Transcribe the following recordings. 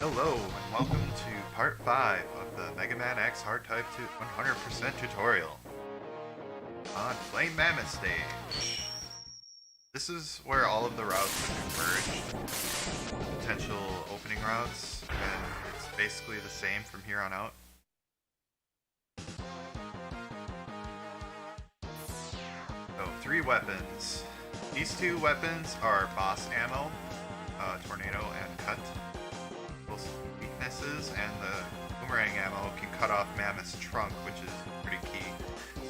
Hello, and welcome to part 5 of the Mega Man X Hard Type 100% tutorial on Flame Mammoth stage. This is where all of the routes converge, potential opening routes, and it's basically the same from here on out. So, 3 weapons. These 2 weapons are boss ammo, tornado and cut. Weaknesses, and the boomerang ammo can cut off Mammoth's trunk, which is pretty key.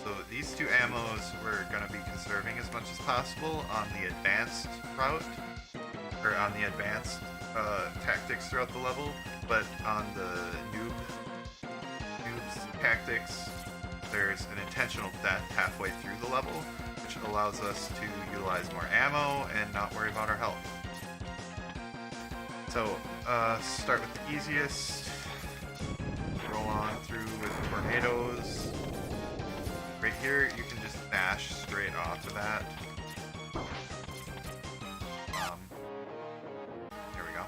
So these 2 ammos we're going to be conserving as much as possible on the advanced route, or on the advanced tactics throughout the level, but on the noob's tactics, there's an intentional death halfway through the level, which allows us to utilize more ammo and not worry about our health. So, start with the easiest, roll on through with tornadoes. Right here, you can just dash straight off of that. Here we go.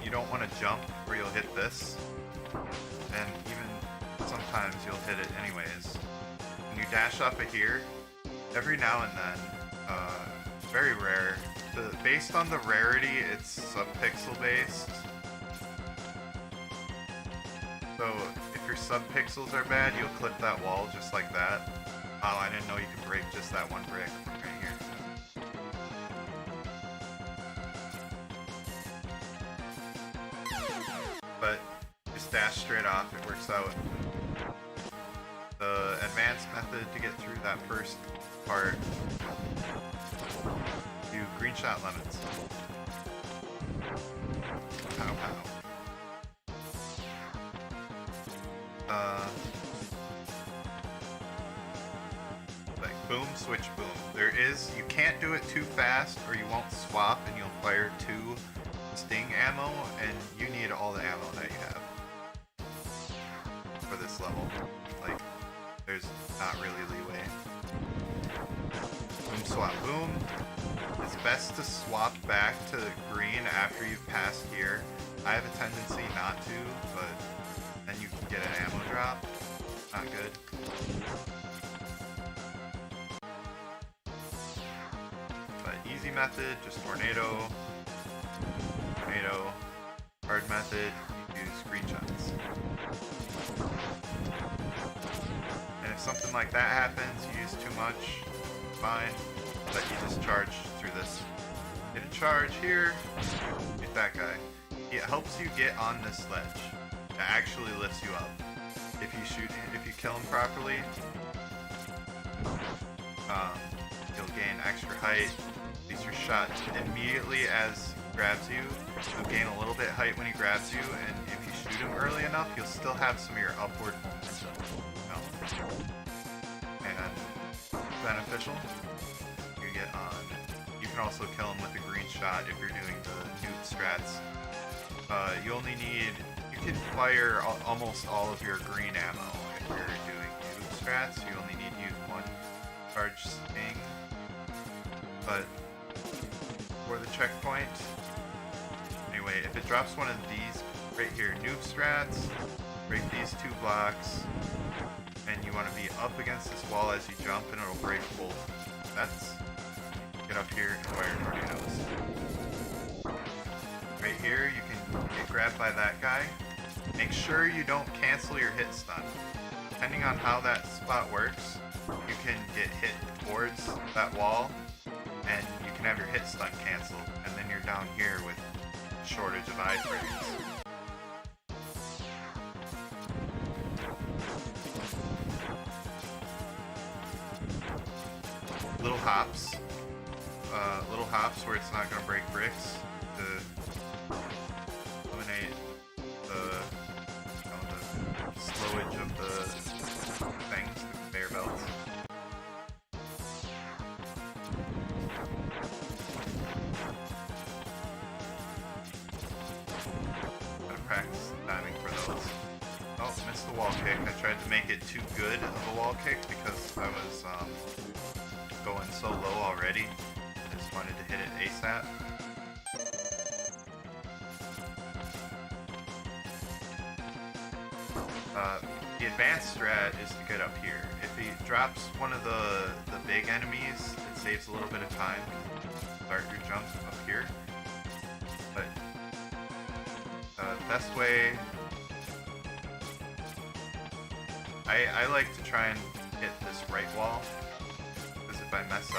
You don't want to jump or you'll hit this, and even sometimes you'll hit it anyways. When you dash off of here, every now and then, very rare. Based on the rarity, it's sub-pixel based. So if your sub-pixels are bad, you'll clip that wall just like that. Oh, I didn't know you could break just that one brick from right here. But just dash straight off, it works out. The advanced method to get through that first part, do green shot lemons. Pow pow. Like boom, switch, boom. You can't do it too fast or you won't swap and you'll fire 2 sting ammo, and you need all the ammo that you have for this level. Like, there's not really leeway. Boom, swap, boom. It's best to swap back to green after you've passed here. I have a tendency not to, but then you can get an ammo drop. Not good. But easy method, just tornado. Tornado. Hard method, you use screenshots. And if something like that happens, you use too much, fine, but you just charge through this. Get a charge here, get that guy. It helps you get on this ledge. It actually lifts you up. If you kill him properly, you'll gain extra height. At least your shot immediately as he grabs you. You'll gain a little bit height when he grabs you, and if you shoot him early enough, you'll still have some of your upward momentum. And beneficial. You get on. You can also kill him with a green shot if you're doing the noob strats. You can fire almost all of your green ammo if you're doing noob strats. You only need to use 1 charge sting. But for the checkpoint, anyway, if it drops one of these right here, noob strats, break these 2 blocks, and you want to be up against this wall as you jump, and it'll break both sets. Get up here and fire tornadoes. Right here, you can get grabbed by that guy. Make sure you don't cancel your hit stun. Depending on how that spot works, you can get hit towards that wall, and you can have your hit stun canceled, and then you're down here with a shortage of iframes. Little hops. Little hops where it's not going to break bricks to eliminate the slowage of the things, the conveyor belts. Gotta practice timing for those. Oh, missed the wall kick. I tried to make it too good of a wall kick because I was going so low already. already. I just wanted to hit it ASAP. The advanced strat is to get up here. If he drops one of the big enemies, it saves a little bit of time. Start your jump up here. But best way, I like to try and hit this right wall, because if I mess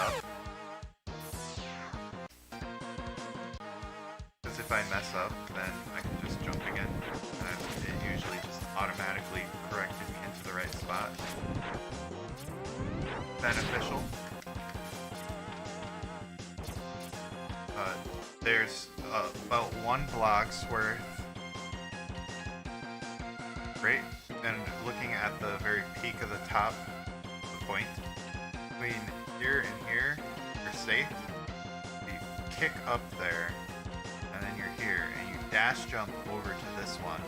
up, then I can just jump again, and it usually just automatically corrected me into the right spot. Beneficial. There's about 1 block's worth. Great. And looking at the very peak of the top, the point between here and here, you're safe. You kick up there, and then you're here, and you dash jump over to this one.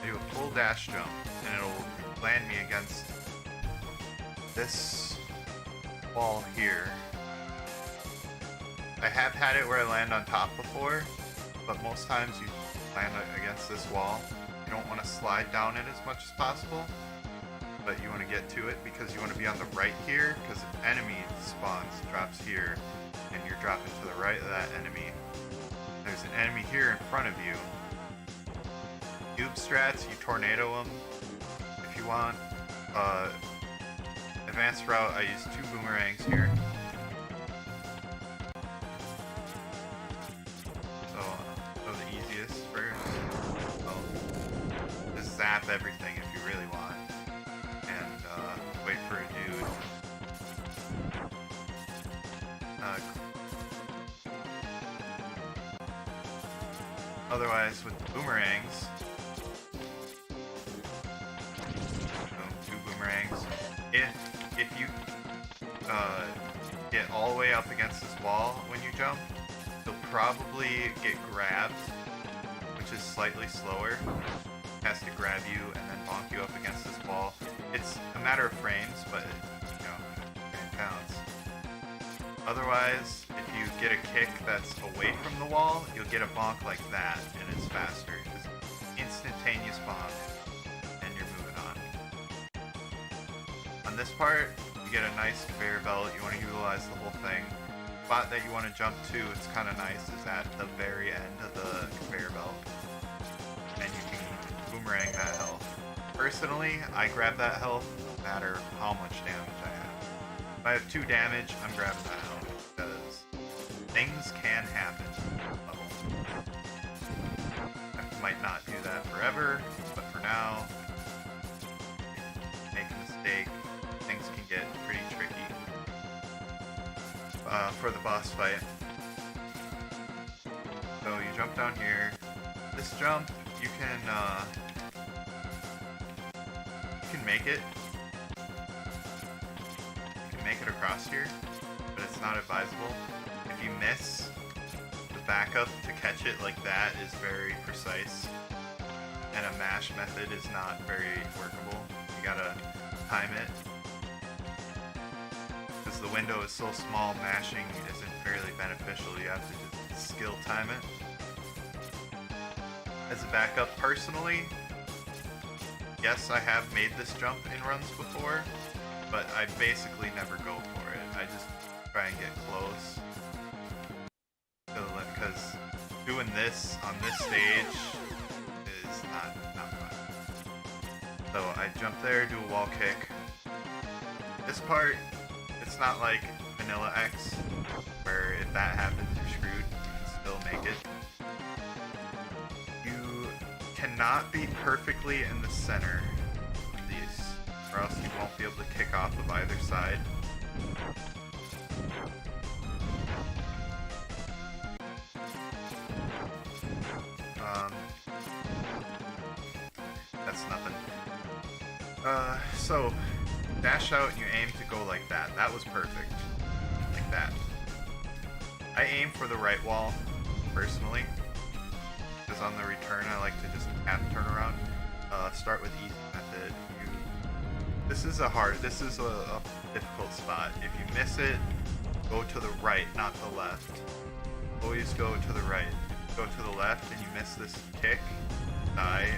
Do a full dash jump, and it'll land me against this wall here. I have had it where I land on top before, but most times you land against this wall. You don't want to slide down it as much as possible, but you want to get to it because you want to be on the right here, because if enemy spawns, drops here, and you're dropping to the right of that enemy, there's an enemy here in front of you. Cube strats, you tornado them if you want. Advanced route, I use 2 boomerangs here. So the easiest first. Just zap everything if you really want, and wait for a dude. Otherwise, with the boomerangs, 2 boomerangs. If you get all the way up against this wall when you jump, you'll probably get grabbed, which is slightly slower. It has to grab you and then bonk you up against this wall. It's a matter of frames, but you know, it counts. Otherwise, if you get a kick that's away from the wall, you'll get a bonk like that, and it's faster. Just instantaneous bonk, and you're moving on. On this part, you get a nice conveyor belt. You want to utilize the whole thing. The spot that you want to jump to, it's kind of nice, is at the very end of the conveyor belt. And you can boomerang that health. Personally, I grab that health no matter how much damage I have. If I have 2 damage, I'm grabbing that health, because things can happen. I might not do that forever, but for now, make a mistake, things can get pretty tricky for the boss fight. So you jump down here. This jump, you can make it. You can make it across here, but it's not advisable. If you miss, the backup to catch it like that is very precise, and a mash method is not very workable. You gotta time it. Because the window is so small, mashing isn't fairly beneficial. You have to just skill time it. As a backup, personally, yes, I have made this jump in runs before, but I basically never go for it. I just try and get close. Because doing this on this stage is not fun. So I jump there, do a wall kick. This part, it's not like Vanilla X, where if that happens, you're screwed. You can still make it. You cannot be perfectly in the center of these, or else you won't be able to kick off of either side. That's nothing. So, dash out and you aim to go like that. That was perfect. Like that. I aim for the right wall, personally. Because on the return I like to just half turn around. Start with easy method. This is a difficult spot. If you miss it, go to the right, not the left. Always go to the right. Go to the left and you miss this kick, die.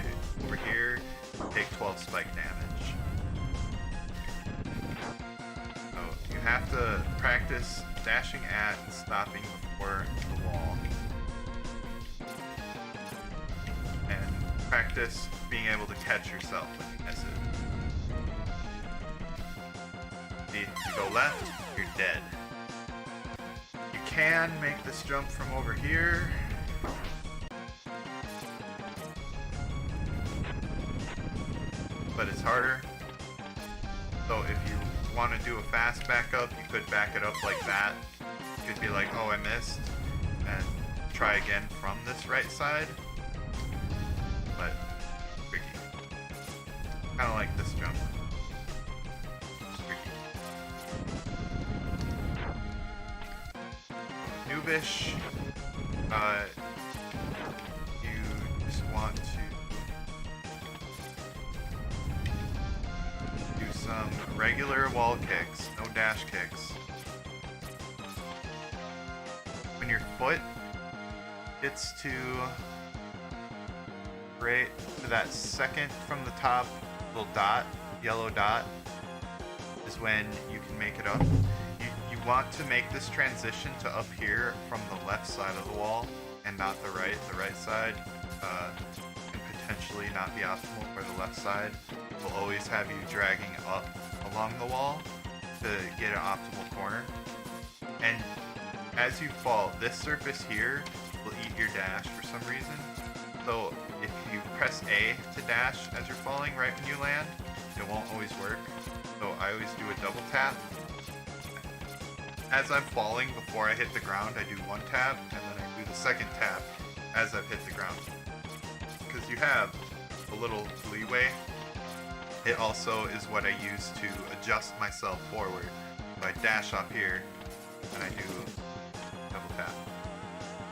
Over here, take 12 spike damage. So you have to practice dashing at and stopping before the wall. And practice being able to catch yourself when you miss it. See, if you go left, you're dead. You can make this jump from over here. But it's harder. So if you want to do a fast backup, you could back it up like that. You could be like, oh, I missed, and try again from this right side. But tricky. Kind of like this jump. Tricky. Noobish. You just want to some regular wall kicks, no dash kicks. When your foot gets to right to that second from the top little dot, yellow dot, is when you can make it up. You want to make this transition to up here from the left side of the wall and not the right. The right side can potentially not be optimal, where the left side will always have you dragging up along the wall to get an optimal corner. And as you fall, this surface here will eat your dash for some reason. So if you press A to dash as you're falling right when you land, it won't always work. So I always do a double tap. As I'm falling, before I hit the ground, I do one tap, and then I do the second tap as I've hit the ground. Because you have a little leeway. It also is what I use to adjust myself forward. So I dash up here, and I do double tap.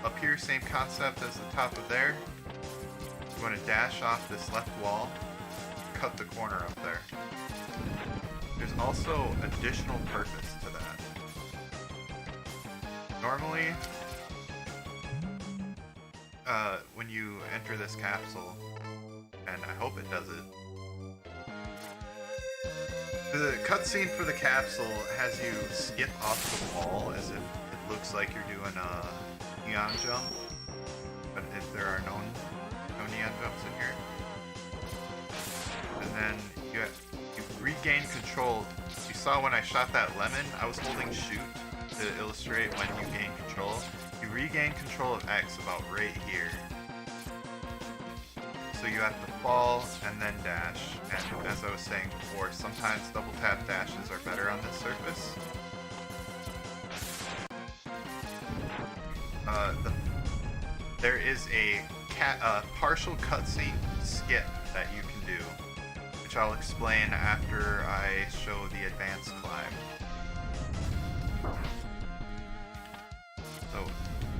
Up here, same concept as the top of there. You want to dash off this left wall, cut the corner up there. There's also additional purpose to that. Normally, when you enter this capsule, and I hope it does it, the cutscene for the capsule has you skip off the wall as if it looks like you're doing a neon jump, but if there are no neon jumps in here. And then you regain control. You saw when I shot that lemon, I was holding shoot to illustrate when you gain control. You regain control of X about right here. So you have to fall and then dash. And as I was saying before, sometimes double tap dashes are better on this surface. There is a partial cutscene skip that you can do, which I'll explain after I show the advanced climb. So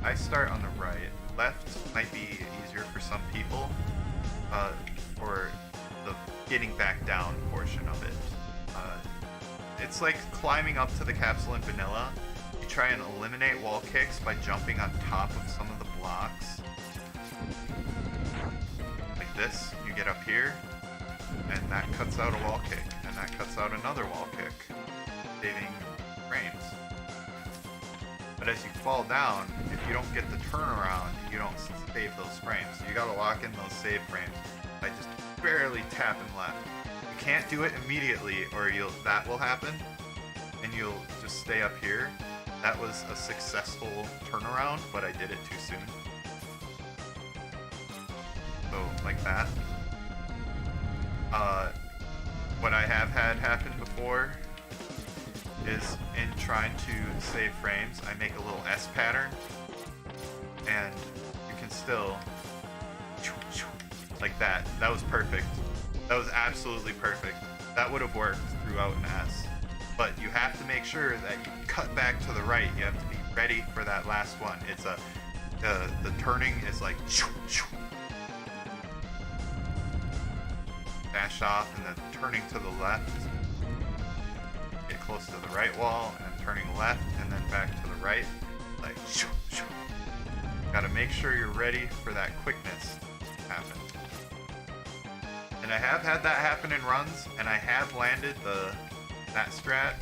I start on the right. Left might be easier for some people, for the getting back down portion of it. It's like climbing up to the capsule in vanilla. You try and eliminate wall kicks by jumping on top of some of the blocks. Like this, you get up here, and that cuts out a wall kick, and that cuts out another wall kick, saving frames. But as you fall down, if you don't get the turnaround, you don't save those frames. So you gotta lock in those save frames by just barely tapping left. You can't do it immediately, or that will happen, and you'll just stay up here. That was a successful turnaround, but I did it too soon. So, like that. What I have had happen before is in trying to save frames, I make a little S pattern, and you can still, like that. That was perfect. That was absolutely perfect. That would have worked throughout an S. But you have to make sure that you cut back to the right. You have to be ready for that last one. It's the turning is like dash off, and then turning to the left close to the right wall and turning left and then back to the right. Like, shoo, shoo. Gotta make sure you're ready for that quickness to happen. And I have had that happen in runs, and I have landed that strat.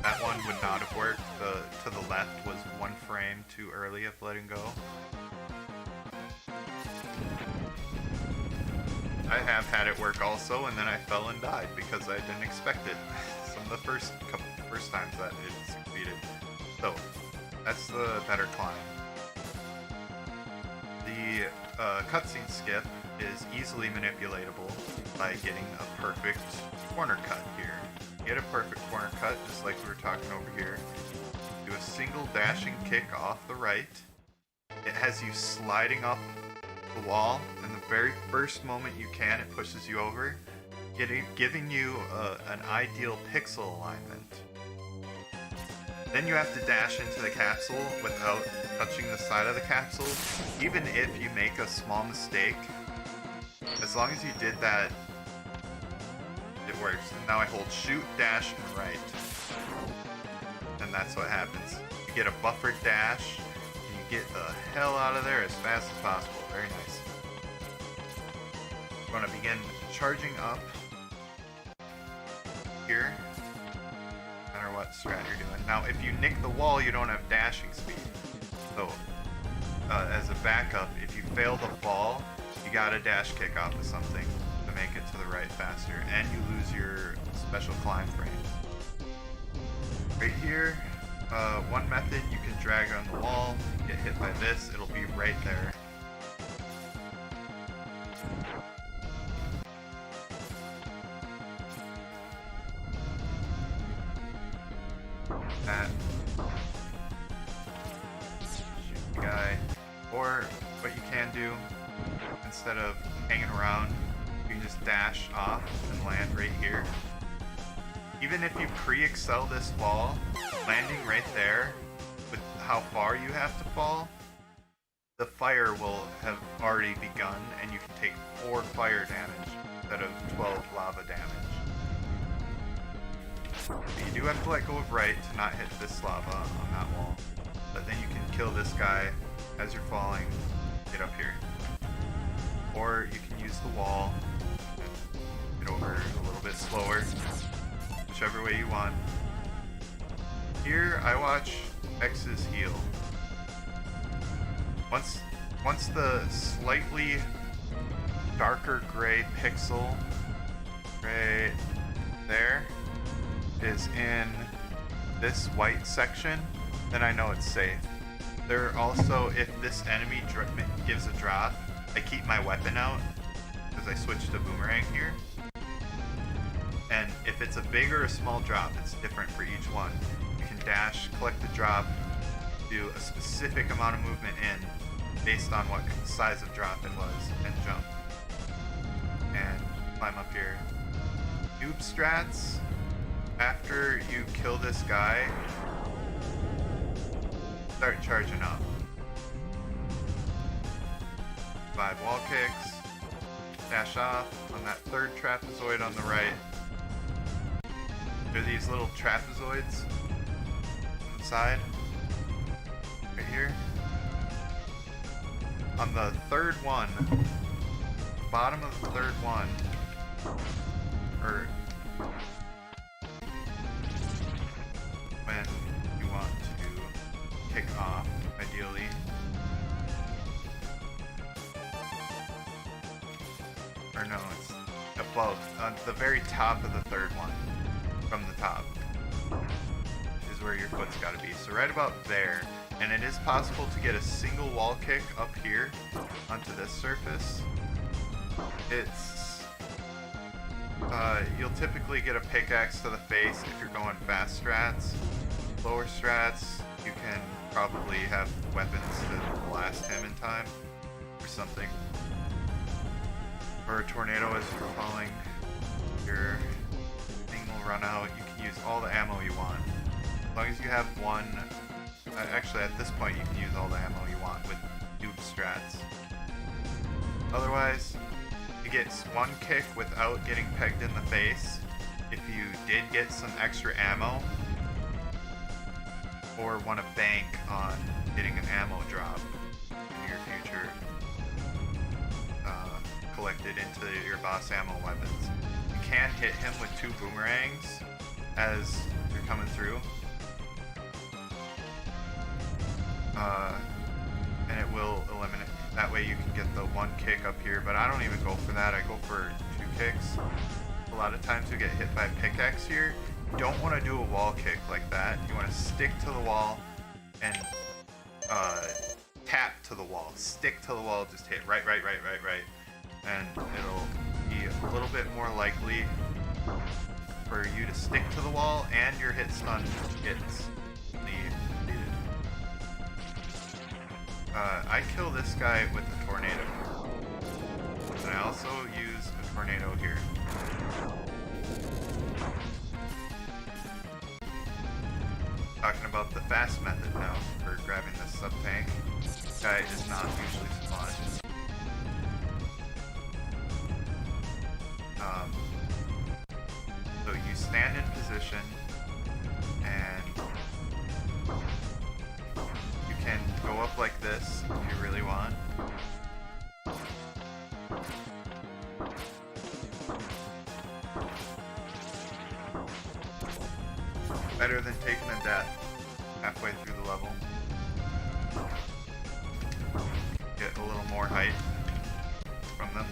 That one would not have worked. The to the left was 1 frame too early of letting go. I have had it work also, and then I fell and died because I didn't expect it. Some of the first times that it succeeded. So that's the better climb. The cutscene skip is easily manipulatable by getting a perfect corner cut here. Get a perfect corner cut, just like we were talking over here. Do a single dashing kick off the right. It has you sliding up the wall, and the very first moment you can, it pushes you over, giving you an ideal pixel alignment. Then you have to dash into the capsule without touching the side of the capsule. Even if you make a small mistake, as long as you did that, it works. Now I hold shoot, dash, and right. And that's what happens. You get a buffered dash, and you get the hell out of there as fast as possible. Very nice. You want to begin charging up here. No matter what strat you're doing. Now, if you nick the wall, you don't have dashing speed. So, as a backup, if you fail the fall, you gotta dash kick off of something to make it to the right faster, and you lose your special climb frame. Right here, one method, you can drag on the wall, get hit by this, it'll be right there. That. Shoot the guy. Or what you can do, instead of hanging around, you can just dash off and land right here. Even if you pre-excel this wall, landing right there with how far you have to fall, the fire will have already begun and you can take 4 fire damage instead of 12 lava damage. You do have to let go of right to not hit this lava on that wall, but then you can kill this guy as you're falling, get up here. Or you can use the wall and get over a little bit slower, whichever way you want. Here I watch X's heal. Once the slightly darker gray pixel right there is in this white section, then I know it's safe. There also, if this enemy gives a drop, I keep my weapon out because I switched to boomerang here. And if it's a big or a small drop, it's different for each one. You can dash, collect the drop, do a specific amount of movement in based on what size of drop it was, and jump. And climb up here. Noob strats, after you kill this guy, start charging up. 5 wall kicks, dash off on that third trapezoid on the right. There are these little trapezoids on the side, right here. On the third one, bottom of the third one, or when you want to kick off, ideally. Or no, it's above, on the very top of the third one, from the top, is where your foot's gotta be. So right about there, and it is possible to get a single wall kick up here onto this surface. It's, you'll typically get a pickaxe to the face if you're going fast strats. Lower strats, you can probably have weapons to blast him in time, or something. Or a tornado as you're falling, your thing will run out. You can use all the ammo you want. As long as you have one, actually at this point you can use all the ammo you want with noob strats. Otherwise, you get one kick without getting pegged in the face. If you did get some extra ammo, or want to bank on getting an ammo drop in the near future collected into your boss ammo weapons. You can hit him with 2 boomerangs as you're coming through. And it will eliminate, that way you can get the 1 kick up here, but I don't even go for that, I go for 2 kicks. A lot of times you get hit by a pickaxe here. You don't want to do a wall kick like that. You want to stick to the wall and tap to the wall. Stick to the wall, just hit right. And it'll be a little bit more likely for you to stick to the wall and your hit stun gets needed. I kill this guy with a tornado. And I also use a tornado here. Talking about the fast method now for grabbing this sub-tank. This guy is not usually spawned. So you stand in position and you can go up like this if you really want. Better than taking a death halfway through the level. Get a little more height from them.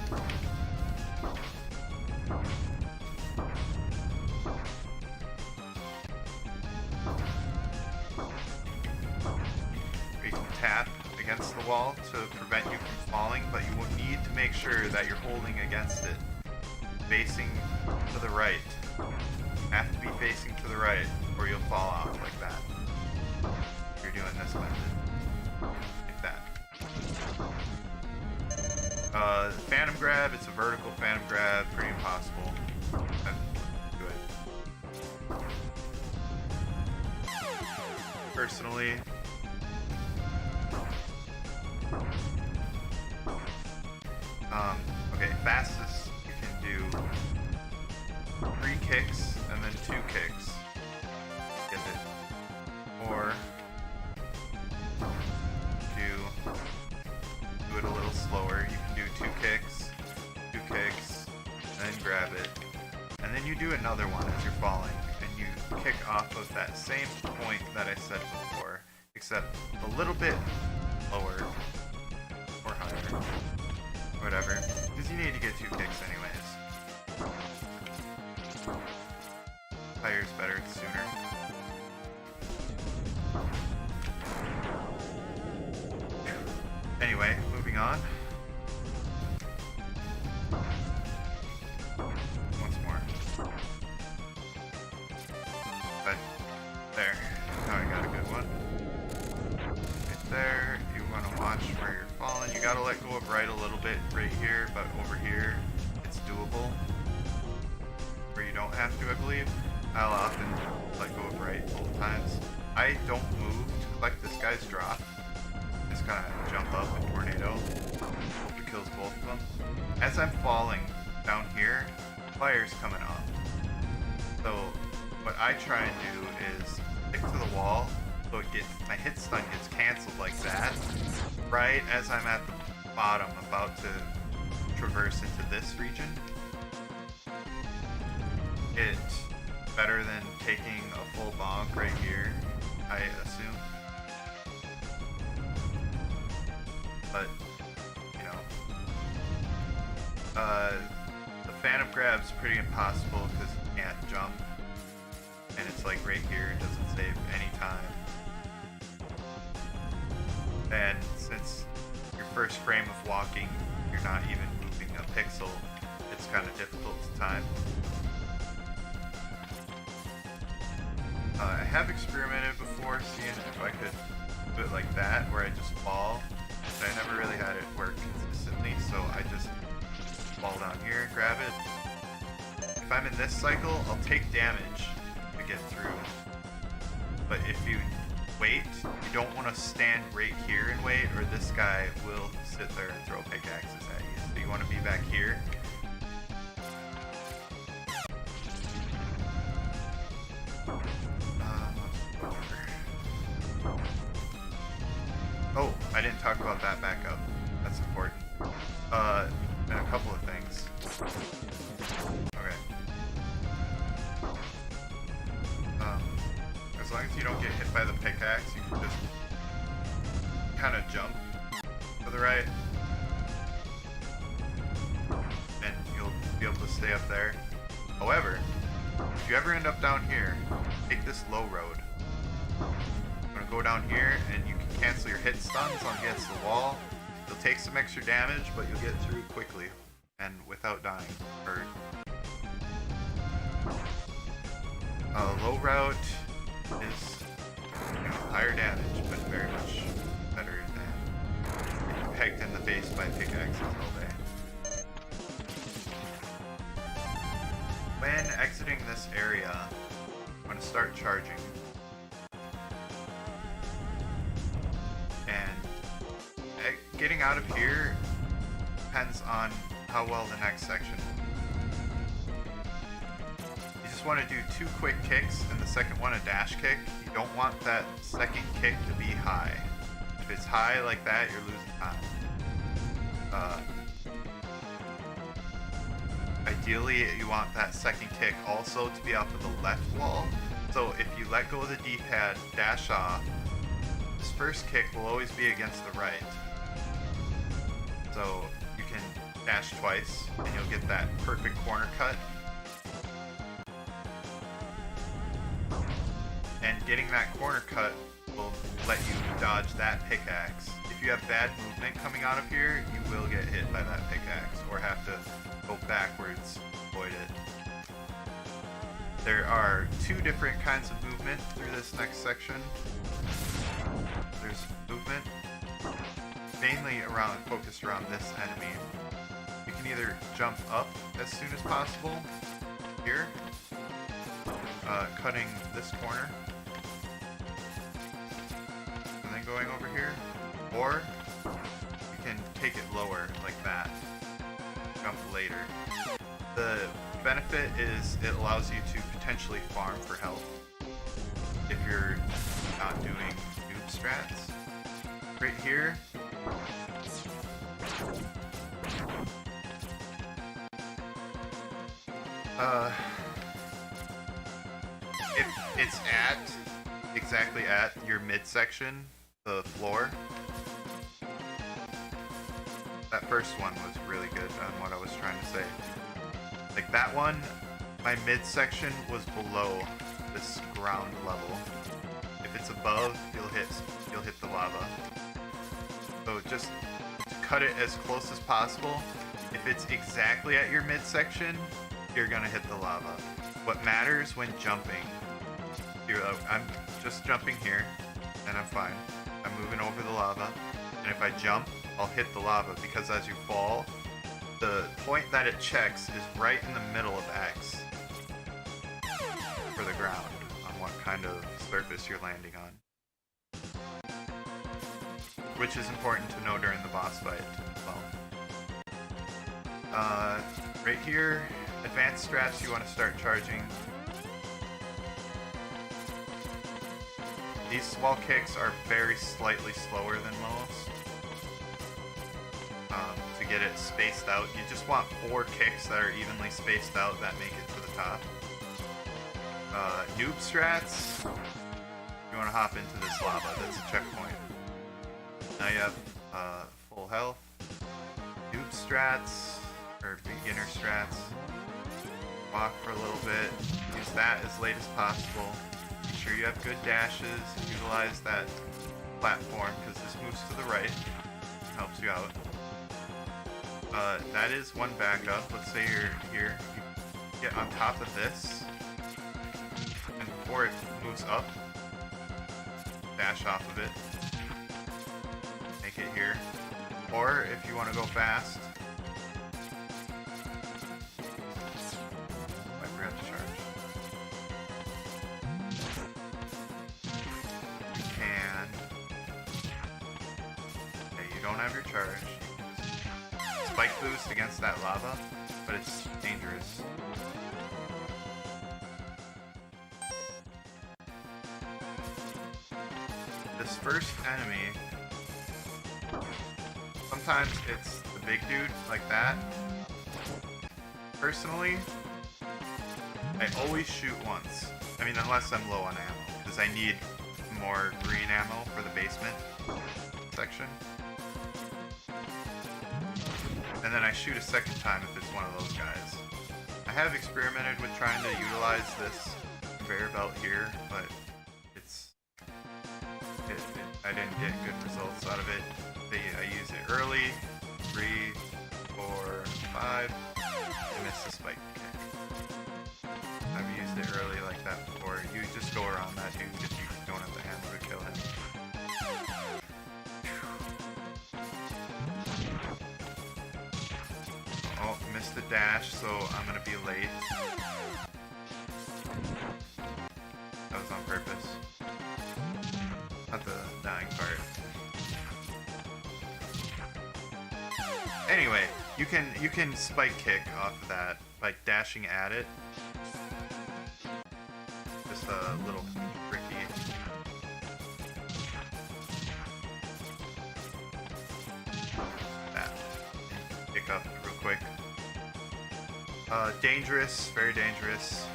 You can tap against the wall to prevent you from falling, but you will need to make sure that you're holding against it, facing to the right. Have to be facing to the right or you'll fall off like that. If you're doing this method. Like that. Phantom grab, it's a vertical phantom grab, pretty impossible. Do it. Personally, okay, fastest you can do 3 kicks and then 2 kicks. Get it. Or do it a little slower. You can do 2 kicks, and then grab it. And then you do another one as you're falling, and you kick off of that same point that I said before, except a little bit lower or higher. Whatever. Because you need to get 2 kicks anyways. Higher is better, sooner. Anyway, moving on. Once more. But, there. Now I got a good one. Right there. You want to watch where you're falling. You gotta let go of right a little bit right here, but over here, it's doable. Where you don't have to, I believe. I'll often let go of right both times. I don't move to like this guy's drop. Just kind of jump up and tornado. Hope it kills both of them. As I'm falling down here, fire's coming off. So what I try and do is stick to the wall so it gets, my hit stun gets canceled like that. Right as I'm at the bottom about to traverse into this region. It's better than taking a full bonk right here, I assume. But, you know, the phantom grab's pretty impossible because you can't jump. And it's like right here, it doesn't save any time. And since your first frame of walking, you're not even moving a pixel, it's kind of difficult to time. I have experimented before seeing if I could do it like that, where I just fall, but I never really had it work consistently, so I just fall down here and grab it. If I'm in this cycle, I'll take damage to get through, but if you wait, you don't want to stand right here and wait, or this guy will sit there and throw pickaxes at you, so you want to be back here. I didn't talk about that backup. That's important. And a couple of things. Okay. As long as you don't get hit by the pickaxe, you can just kind of jump to the right. And you'll be able to stay up there. However, if you ever end up down here, take this low road. I'm gonna go down here and you can cancel your hit stuns on against the wall. You'll take some extra damage, but you'll get through quickly and without dying. Or low route is higher damage, but very much better than getting pegged in the face by pickaxes all day. When exiting this area, I'm going to start charging. And getting out of here depends on how well the next section will be. You just want to do 2 quick kicks and the second one a dash kick. You don't want that second kick to be high. If it's high like that, you're losing time. Ideally, you want that second kick also to be off of the left wall. So if you let go of the D-pad, dash off, this first kick will always be against the right. So you can dash twice and you'll get that perfect corner cut. And getting that corner cut will let you dodge that pickaxe. If you have bad movement coming out of here, you will get hit by that pickaxe or have to go backwards to avoid it. There are 2 different kinds of movement through this next section. There's movement mainly focused around this enemy. You can either jump up as soon as possible here, cutting this corner, and then going over here, or you can take it lower like that, jump later. The benefit is it allows you to potentially farm for health if you're not doing noob strats. Right here, if it's exactly at your midsection, the floor. That first one was really good on what I was trying to say. Like that one, my midsection was below this ground level. If it's above, you'll hit the lava. So just cut it as close as possible. If it's exactly at your midsection, you're gonna hit the lava. What matters when jumping, I'm just jumping here, and I'm fine. I'm moving over the lava, and if I jump, I'll hit the lava, because as you fall, the point that it checks is right in the middle of X for the ground, on what kind of surface you're landing on. Which is important to know during the boss fight as well. Right here, advanced strats, you want to start charging. These wall kicks are very slightly slower than most. To get it spaced out, you just want 4 kicks that are evenly spaced out that make it to the top. Noob strats, you want to hop into this lava, that's a checkpoint. Now you have full health. Noob strats, or beginner strats, walk for a little bit, use that as late as possible. Make sure you have good dashes, utilize that platform because this moves to the right, helps you out. That is one backup. Let's say you're here, you get on top of this, and before it moves up, dash off of it, make it here. Or if you want to go fast, I forgot to charge. You can. Okay, you don't have your charge. Spike boost against that lava, but it's dangerous. This first enemy Sometimes it's the big dude like that. Personally, I always shoot once. I mean, unless I'm low on ammo, because I need more green ammo for the basement section. And then I shoot a second time if it's one of those guys. I have experimented with trying to utilize this conveyor belt here, but I didn't get good results out of it. I use it early, 3, 4, 5. I missed the spike kick. I've used it early like that before. You just go around that dude if you don't have the ammo to kill him. Oh, missed the dash, so I'm gonna be late. That was on purpose. Not the dying part. Anyway, you can spike kick off of that by dashing at it. Just a little tricky. That. Pick up real quick. Dangerous, very dangerous.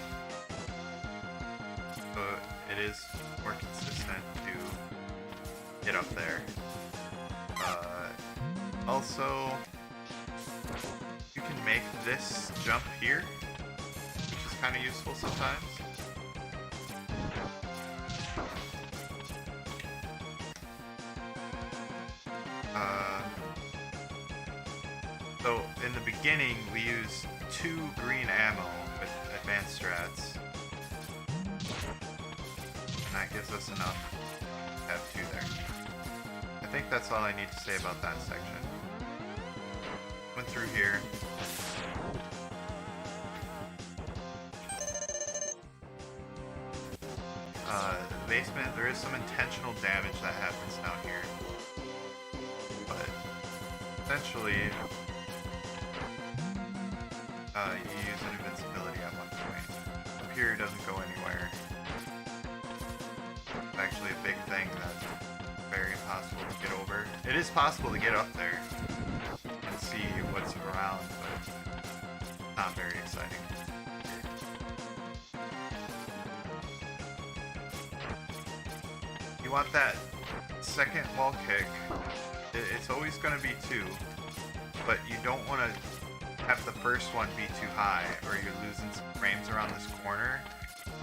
So it is more consistent to get up there. Also, you can make this jump here, which is kind of useful sometimes. So in the beginning, we use 2 green ammo with advanced strats, and that gives us enough to have 2 there. I think that's all I need to say about that section. Went through here. The basement, there is some intentional damage that happens down here. But essentially, you use an invincibility at one point. Up here it doesn't go anywhere. It's actually a big thing that's very impossible to get over. It is possible to get up there and see what's around, but not very exciting. You want that second wall kick. It's always going to be 2, but you don't want to have the first one be too high, or you're losing some frames around this corner,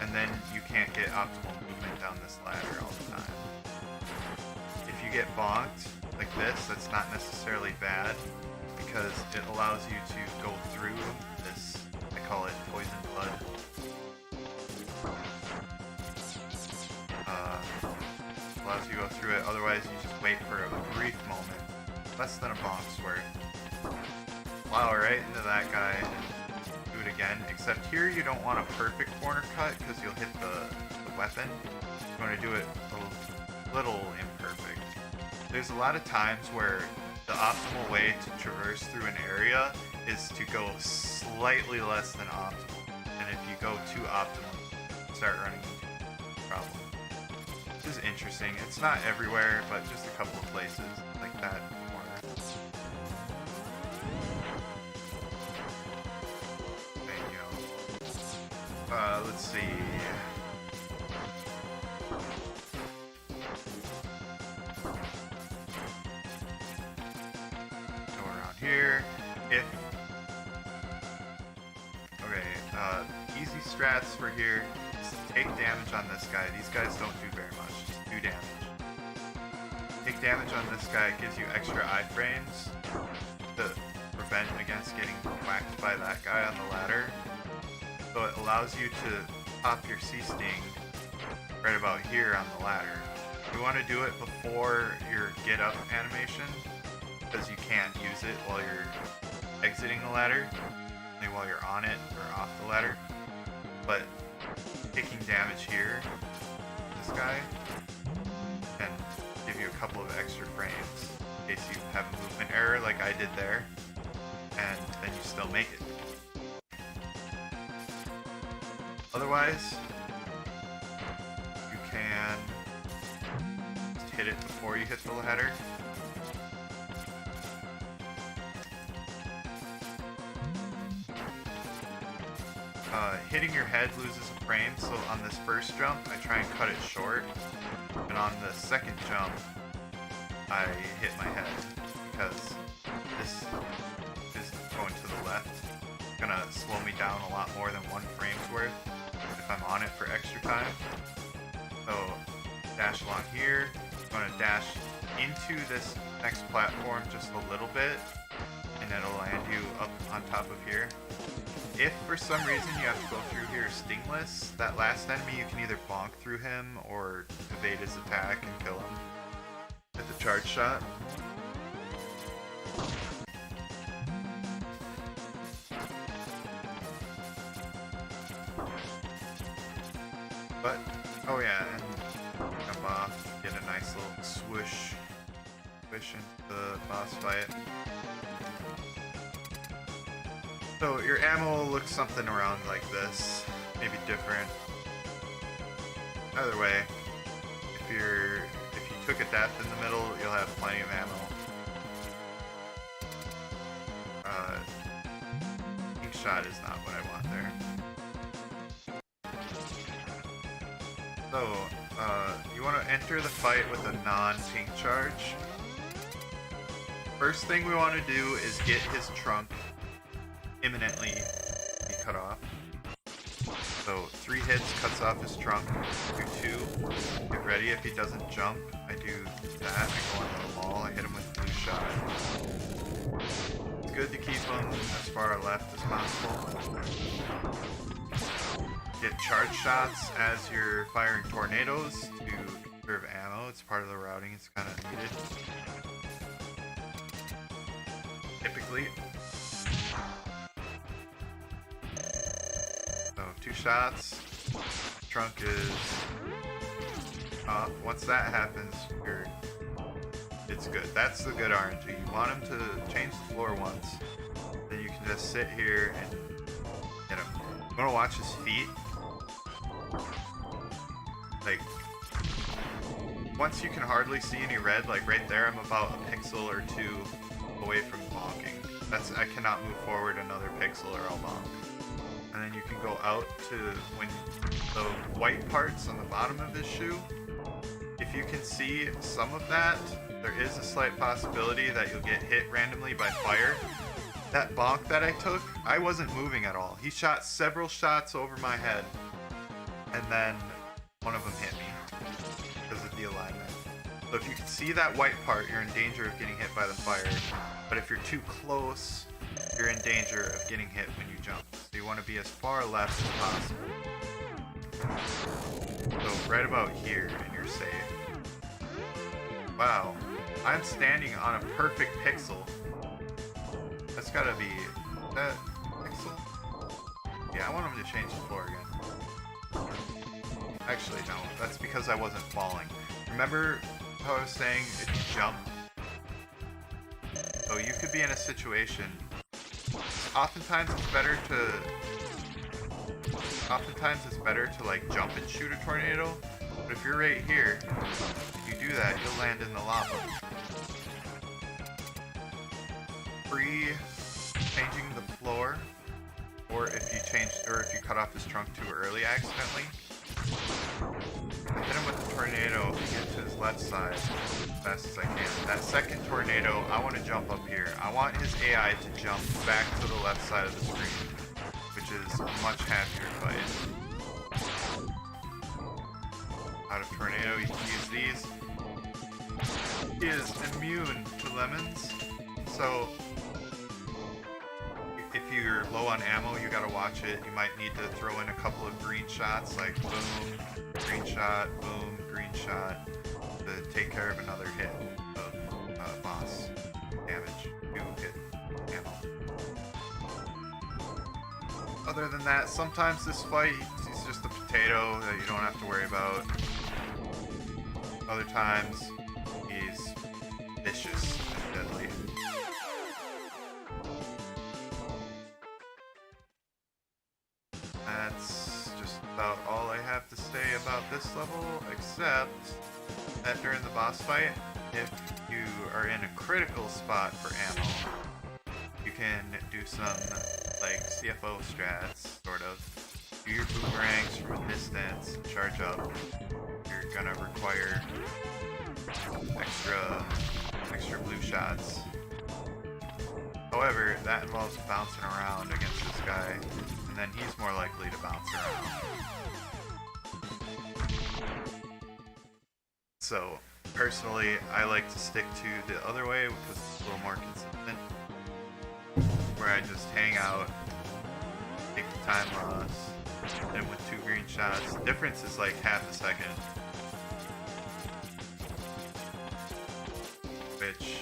and then you can't get optimal movement down this ladder all the time. If you get bonked like this, that's not necessarily bad, because it allows you to go through this, I call it poison blood. Allows you to go through it, otherwise you just wait for a brief moment, less than a bonk's worth. Plow right into that guy, do it again, except here you don't want a perfect corner cut because you'll hit the weapon. You want to do it a little imperfect. There's a lot of times where the optimal way to traverse through an area is to go slightly less than optimal, and if you go too optimal, you start running into a problem. This is interesting. It's not everywhere, but just a couple of places like that corner. There you go. Let's see. Go around here. Easy strats for here. Take damage on this guy. These guys don't do very much. Just do damage. Take damage on this guy. It gives you extra iframes to prevent against getting whacked by that guy on the ladder. So it allows you to pop your C-Sting right about here on the ladder. You want to do it before your get up animation, because you can't use it while you're exiting the ladder, only while you're on it or off the ladder. But taking damage here, this guy, can give you a couple of extra frames in case you have a movement error like I did there, and then you still make it. Otherwise, you can hit it before you hit the ladder. hitting your head loses a frame, so on this first jump, I try and cut it short, and on the second jump, I hit my head, because this is going to the left. It's gonna slow me down a lot more than 1 frame's worth if I'm on it for extra time. So, dash along here, I'm gonna dash into this next platform just a little bit, and it'll land you up on top of here. If for some reason you have to go through here stingless, that last enemy you can either bonk through him or evade his attack and kill him with the charge shot. But, oh yeah, and jump off, get a nice little swoosh into the boss fight. So your ammo will look something around like this, maybe different. Either way, if you took a death in the middle, you'll have plenty of ammo. Pink shot is not what I want there. So, you want to enter the fight with a non-pink charge. First thing we want to do is get his trunk imminently be cut off. So 3 hits cuts off his trunk. Do 2. Get ready if he doesn't jump. I do that. I go into the wall. I hit him with a blue shot. It's good to keep him as far left as possible. Get charge shots as you're firing tornadoes to conserve ammo. It's part of the routing. It's kind of needed. Typically. So 2 shots. Trunk is off. Once that happens, it's good. That's the good RNG. You want him to change the floor once, then you can just sit here and hit him. You want to watch his feet. Like, once you can hardly see any red, like right there, I'm about a pixel or 2 away from bonking. I cannot move forward another pixel or I'll bonk. And then you can go out to when the white parts on the bottom of this shoe, if you can see some of that, there is a slight possibility that you'll get hit randomly by fire. That bonk that I took, I wasn't moving at all. He shot several shots over my head, and then one of them hit me because of the alignment. So if you can see that white part, you're in danger of getting hit by the fire. But if you're too close, you're in danger of getting hit when you jump. So you want to be as far left as possible. So right about here, and you're safe. Wow, I'm standing on a perfect pixel. That's gotta be that pixel. Yeah, I want him to change the floor again. Actually, no, that's because I wasn't falling. Remember how I was saying if you jump? So you could be in a situation. Oftentimes it's better to like jump and shoot a tornado. But if you're right here, if you do that, you'll land in the lava. Free changing the floor, or if you cut off his trunk too early accidentally. I hit him with the tornado to get to his left side as fast as I can. That second tornado, I want to jump up here. I want his AI to jump back to the left side of the screen, which is a much happier fight. Out of tornado, you can use these. He is immune to lemons, so if you're low on ammo, you gotta watch it. You might need to throw in a couple of green shots, like boom, green shot, boom, green shot, to take care of another hit of boss damage. To hit ammo. Other than that, sometimes this fight, he's just a potato that you don't have to worry about. Other times, he's vicious and deadly. That's just about all I have to say about this level, except that during the boss fight, if you are in a critical spot for ammo, you can do some, like, CFO strats, sort of. do your boomerangs from a distance, charge up. You're gonna require extra blue shots. However, that involves bouncing around against this guy, and then he's more likely to bounce around. So, personally, I like to stick to the other way because it's a little more consistent, where I just hang out, take the time loss, and with 2 green shots. The difference is like half a second, which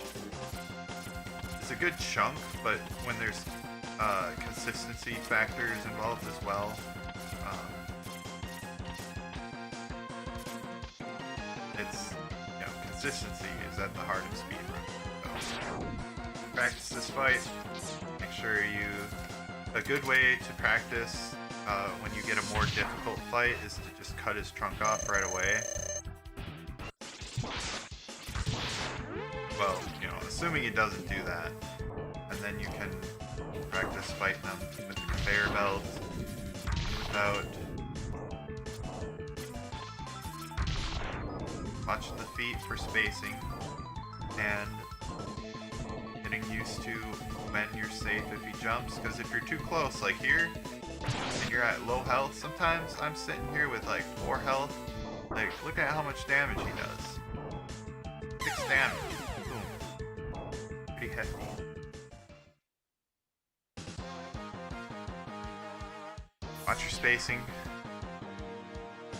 is a good chunk, but when there's consistency factors involved as well, it's, consistency is at the heart of speedrun. So, practice this fight. Make sure a good way to practice when you get a more difficult fight is to just cut his trunk off right away. Well, assuming he doesn't do that, and then you can practice fighting him with the conveyor belt without watching the feet for spacing and getting used to when you're safe if he jumps, because if you're too close, like here, and you're at low health, sometimes I'm sitting here with like 4 health, like look at how much damage he does. 6 damage. Boom. Pretty hefty. Watch your spacing,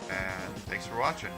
and thanks for watching.